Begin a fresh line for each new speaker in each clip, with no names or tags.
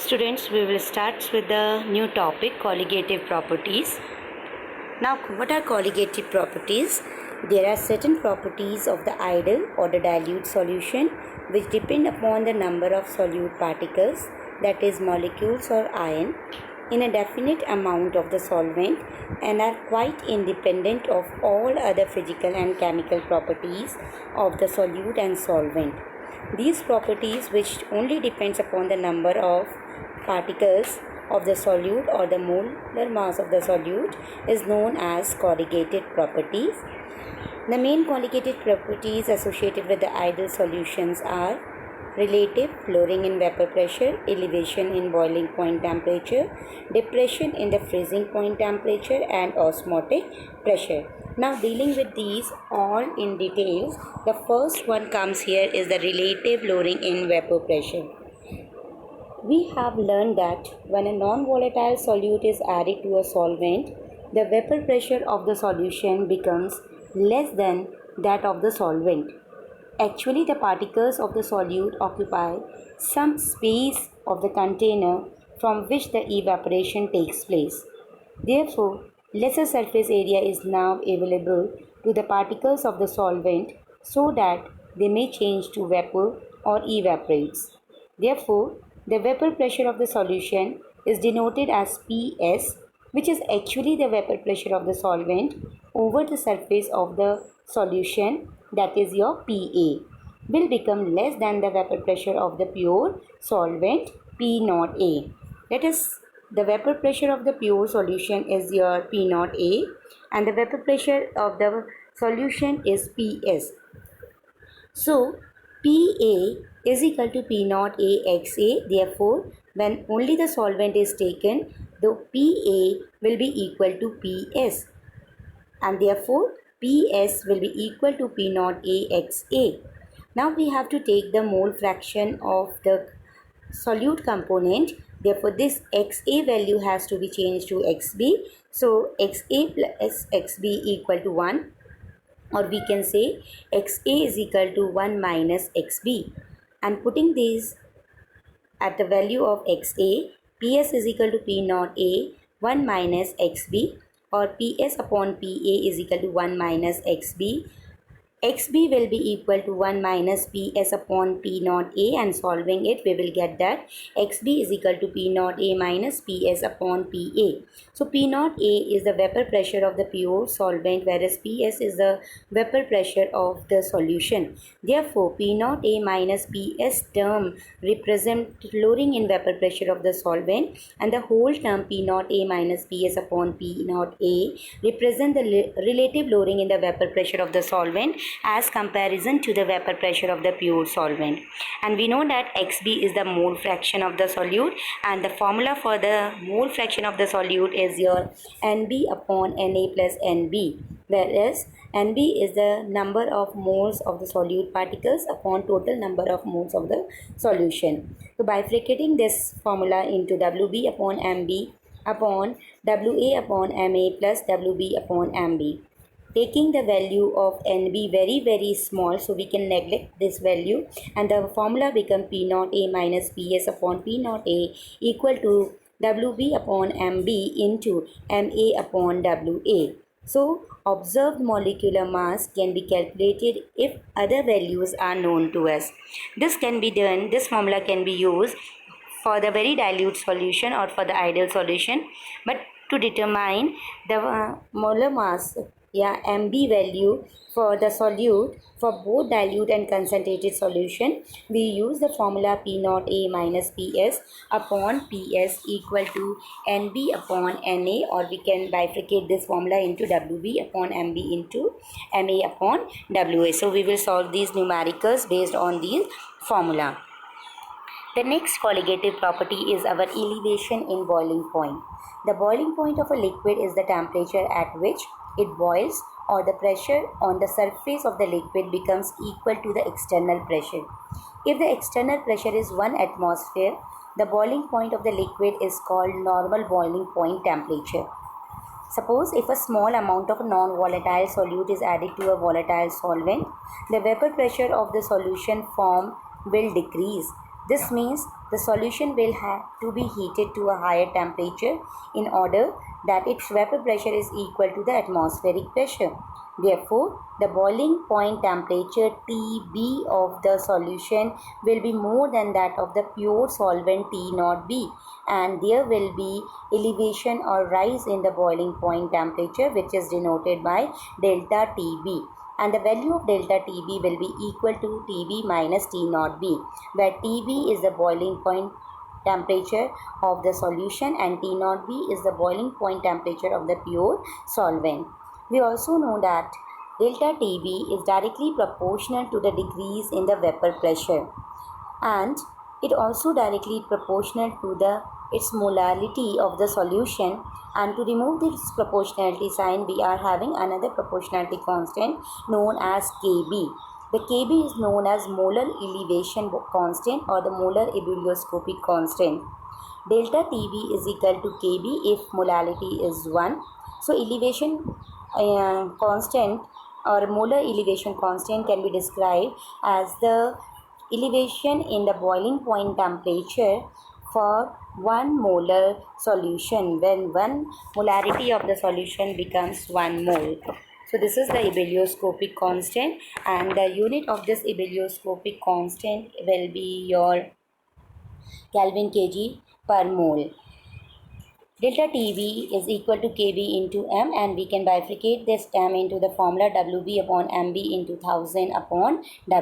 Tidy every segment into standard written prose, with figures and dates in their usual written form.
Students, we will start with the new topic colligative properties. Now, what are colligative properties? There are certain properties of the ideal or the dilute solution which depend upon the number of solute particles, that is molecules or ion, in a definite amount of the solvent and are quite independent of all other physical and chemical properties of the solute and solvent. These properties, which only depends upon the number of particles of the solute or the molar mass of the solute, is known as colligated properties. The main colligated properties associated with the ideal solutions are relative lowering in vapor pressure, elevation in boiling point temperature, depression in the freezing point temperature, and osmotic pressure. Now, dealing with these all in details, the first one comes here is the relative lowering in vapor pressure. We have learned that when a non-volatile solute is added to a solvent, the vapor pressure of the solution becomes less than that of the solvent. Actually, the particles of the solute occupy some space of the container from which the evaporation takes place. Therefore, lesser surface area is now available to the particles of the solvent so that they may change to vapor or evaporates. Therefore, the vapor pressure of the solution is denoted as Ps, which is actually the vapor pressure of the solvent over the surface of the solution, that is your Pa, will become less than the vapor pressure of the pure solvent P naught A. That is, the vapor pressure of the pure solution is your P naught A and the vapor pressure of the solution is Ps. So, Pa is equal to P naught A XA. Therefore, when only the solvent is taken, the Pa will be equal to Ps, and therefore Ps will be equal to P naught A XA. Now we have to take the mole fraction of the solute component. Therefore, this XA value has to be changed to XB. So, XA plus XB equal to 1, or we can say XA is equal to 1 minus XB. And putting these at the value of XA, Ps is equal to P naught A 1 minus XB, or Ps upon Pa is equal to 1 minus XB. XB will be equal to 1 minus Ps upon P naught A, and solving it we will get that XB is equal to P naught A minus Ps upon Pa. So P naught A is the vapor pressure of the pure solvent, whereas Ps is the vapor pressure of the solution. Therefore, P naught A minus Ps term represent lowering in vapor pressure of the solvent, and the whole term P naught A minus Ps upon P naught A represent the relative lowering in the vapor pressure of the solvent as comparison to the vapor pressure of the pure solvent. And we know that XB is the mole fraction of the solute, and the formula for the mole fraction of the solute is your NB upon Na plus NB, whereas NB is the number of moles of the solute particles upon total number of moles of the solution. So bifurcating this formula into WB upon MB upon WA upon MA plus WB upon MB. Taking the value of NB very small, so we can neglect this value, and the formula become P naught A minus Ps upon P naught A equal to WB upon MB into MA upon WA. So, observed molecular mass can be calculated if other values are known to us. This formula can be used for the very dilute solution or for the ideal solution, but to determine the molar mass, MB value for the solute for both dilute and concentrated solution, we use the formula P naught A minus Ps upon Ps equal to NB upon Na, or we can bifurcate this formula into WB upon MB into Ma upon Wa. So we will solve these numericals based on these formula. The next colligative property is our elevation in boiling point. The boiling point of a liquid is the temperature at which it boils, or the pressure on the surface of the liquid becomes equal to the external pressure. If the external pressure is 1 atmosphere, the boiling point of the liquid is called normal boiling point temperature. Suppose if a small amount of non-volatile solute is added to a volatile solvent, the vapor pressure of the solution form will decrease. This means the solution will have to be heated to a higher temperature in order that its vapor pressure is equal to the atmospheric pressure. Therefore, the boiling point temperature Tb of the solution will be more than that of the pure solvent T0b, and there will be elevation or rise in the boiling point temperature, which is denoted by delta Tb. And the value of delta Tb will be equal to Tb minus T0b, where Tb is the boiling point temperature of the solution and T0b is the boiling point temperature of the pure solvent. We also know that delta Tb is directly proportional to the decrease in the vapor pressure, and it also directly proportional to its molarity of the solution. And to remove this proportionality sign, we are having another proportionality constant known as Kb. The Kb is known as molar elevation constant or the molar ebullioscopic constant. Delta Tb is equal to Kb if molarity is 1. So elevation constant or molar elevation constant can be described as the elevation in the boiling point temperature for 1 molar solution when 1 molarity of the solution becomes 1 mole. So this is the ebullioscopic constant, and the unit of this ebullioscopic constant will be your Kelvin kg per mole. Delta Tb is equal to Kb into m, and we can bifurcate this m into the formula Wb upon Mb into 1000 upon Wa,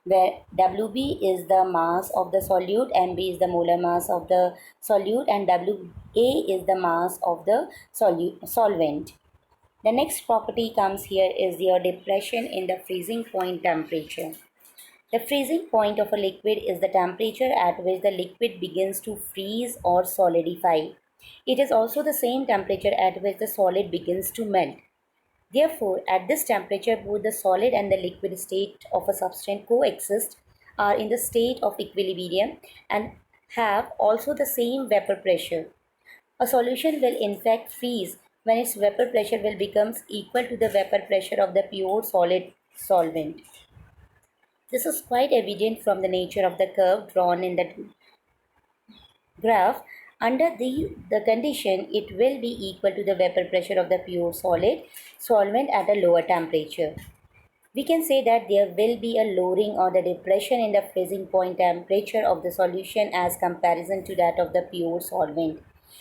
where Wb is the mass of the solute, Mb is the molar mass of the solute, and Wa is the mass of the solvent. The next property comes here is your depression in the freezing point temperature. The freezing point of a liquid is the temperature at which the liquid begins to freeze or solidify. It is also the same temperature at which the solid begins to melt. Therefore, at this temperature, both the solid and the liquid state of a substance coexist, are in the state of equilibrium, and have also the same vapor pressure. A solution will in fact freeze when its vapor pressure will becomes equal to the vapor pressure of the pure solid solvent. This is quite evident from the nature of the curve drawn in the graph. Under the condition, it will be equal to the vapor pressure of the pure solid solvent at a lower temperature. We can say that there will be a lowering or the depression in the freezing point temperature of the solution as comparison to that of the pure solvent.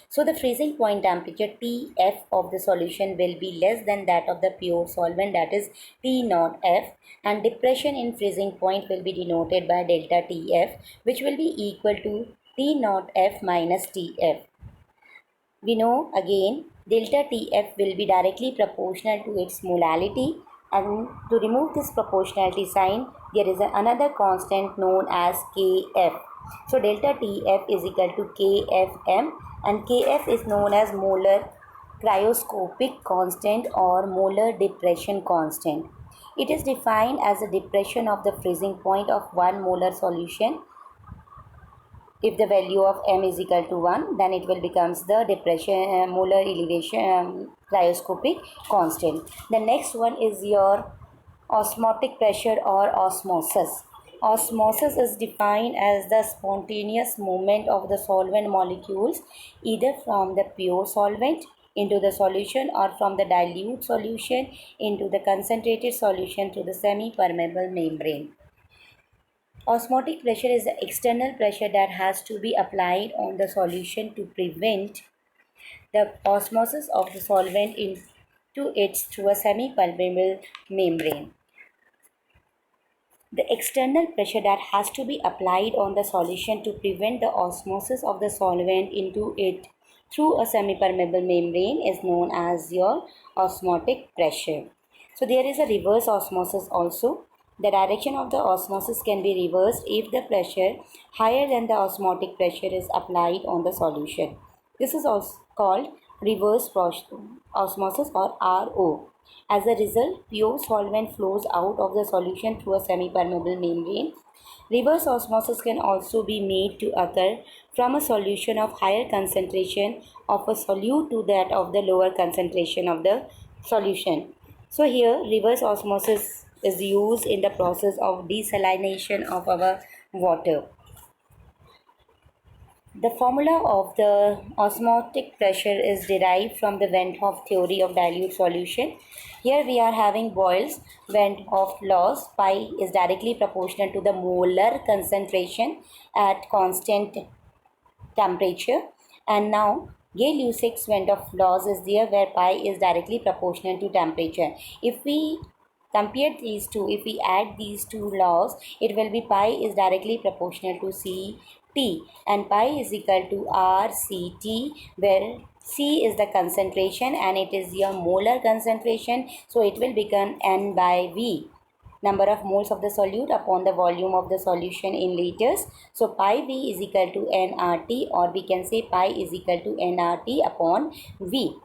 So the freezing point temperature Tf of the solution will be less than that of the pure solvent, that is T0F, and depression in freezing point will be denoted by delta Tf, which will be equal to T0F minus Tf. We know again delta Tf will be directly proportional to its molality, and to remove this proportionality sign, there is another constant known as Kf. So delta Tf is equal to Kfm, and Kf is known as molar cryoscopic constant or molar depression constant. It is defined as the depression of the freezing point of 1 molar solution. If the value of m is equal to 1, then it will becomes the depression molar elevation cryoscopic constant. The next one is your osmotic pressure or osmosis. Osmosis is defined as the spontaneous movement of the solvent molecules either from the pure solvent into the solution or from the dilute solution into the concentrated solution through the semi-permeable membrane. Osmotic pressure is the external pressure that has to be applied on the solution to prevent the osmosis of the solvent into it through a semi-permeable membrane. The external pressure that has to be applied on the solution to prevent the osmosis of the solvent into it through a semi-permeable membrane is known as your osmotic pressure. So there is a reverse osmosis also. The direction of the osmosis can be reversed if the pressure higher than the osmotic pressure is applied on the solution. This is also called reverse osmosis or RO. As a result, pure solvent flows out of the solution through a semi-permeable membrane. Reverse osmosis can also be made to occur from a solution of higher concentration of a solute to that of the lower concentration of the solution. So here reverse osmosis is used in the process of desalination of our water. The formula of the osmotic pressure is derived from the Van 't Hoff theory of dilute solution. Here we are having Boyle's Van 't Hoff laws. Pi is directly proportional to the molar concentration at constant temperature. And now Gay-Lussac's Van 't Hoff laws is there, where pi is directly proportional to temperature. If we compare these two, if we add these two laws, it will be pi is directly proportional to Ct, and pi is equal to Rct, where C is the concentration and it is your molar concentration, so it will become N by V, number of moles of the solute upon the volume of the solution in liters. So pi V is equal to nRT, or we can say pi is equal to nRT upon V.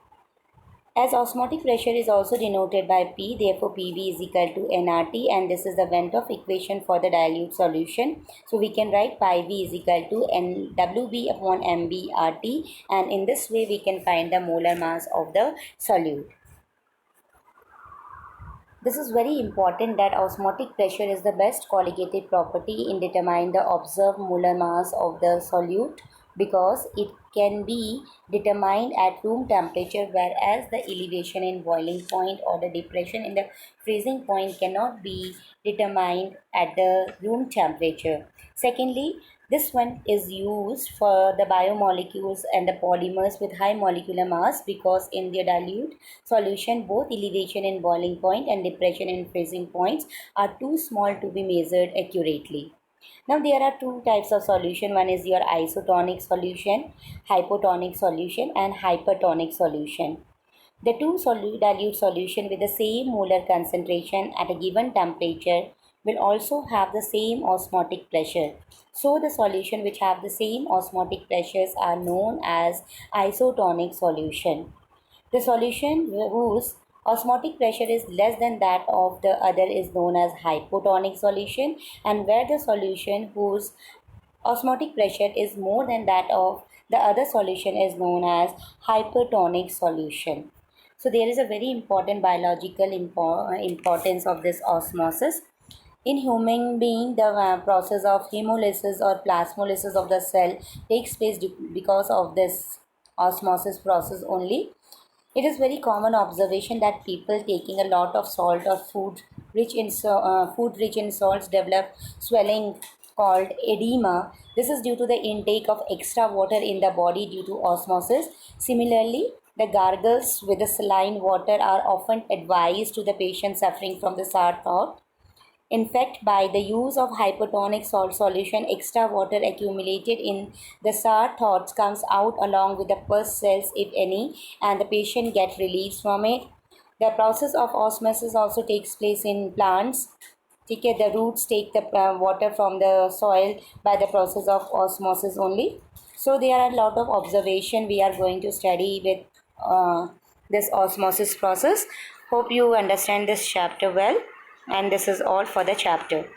As osmotic pressure is also denoted by P, therefore PV is equal to nRT, and this is the Van 't Hoff equation for the dilute solution. So we can write pi V is equal to WB upon MBRT, and in this way we can find the molar mass of the solute. This is very important, that osmotic pressure is the best colligative property in determining the observed molar mass of the solute, because it can be determined at room temperature, whereas the elevation in boiling point or the depression in the freezing point cannot be determined at the room temperature. Secondly, this one is used for the biomolecules and the polymers with high molecular mass, because in the dilute solution both elevation in boiling point and depression in freezing points are too small to be measured accurately. Now there are two types of solution. One is your isotonic solution, hypotonic solution and hypertonic solution. The two dilute solution with the same molar concentration at a given temperature will also have the same osmotic pressure. So the solution which have the same osmotic pressures are known as isotonic solution. The solution whose osmotic pressure is less than that of the other is known as hypotonic solution, and where the solution whose osmotic pressure is more than that of the other solution is known as hypertonic solution. So there is a very important biological importance of this osmosis. In human being, the process of hemolysis or plasmolysis of the cell takes place because of this osmosis process only. It is very common observation that people taking a lot of salt or food rich in salts develop swelling called edema. This is due to the intake of extra water in the body due to osmosis. Similarly, the gargles with the saline water are often advised to the patient suffering from the sour throat. In fact, by the use of hypertonic salt solution, extra water accumulated in the sour thoughts comes out along with the pus cells, if any, and the patient gets relief from it. The process of osmosis also takes place in plants. Okay, the roots take the water from the soil by the process of osmosis only. So there are a lot of observation we are going to study with this osmosis process. Hope you understand this chapter well, and this is all for the chapter.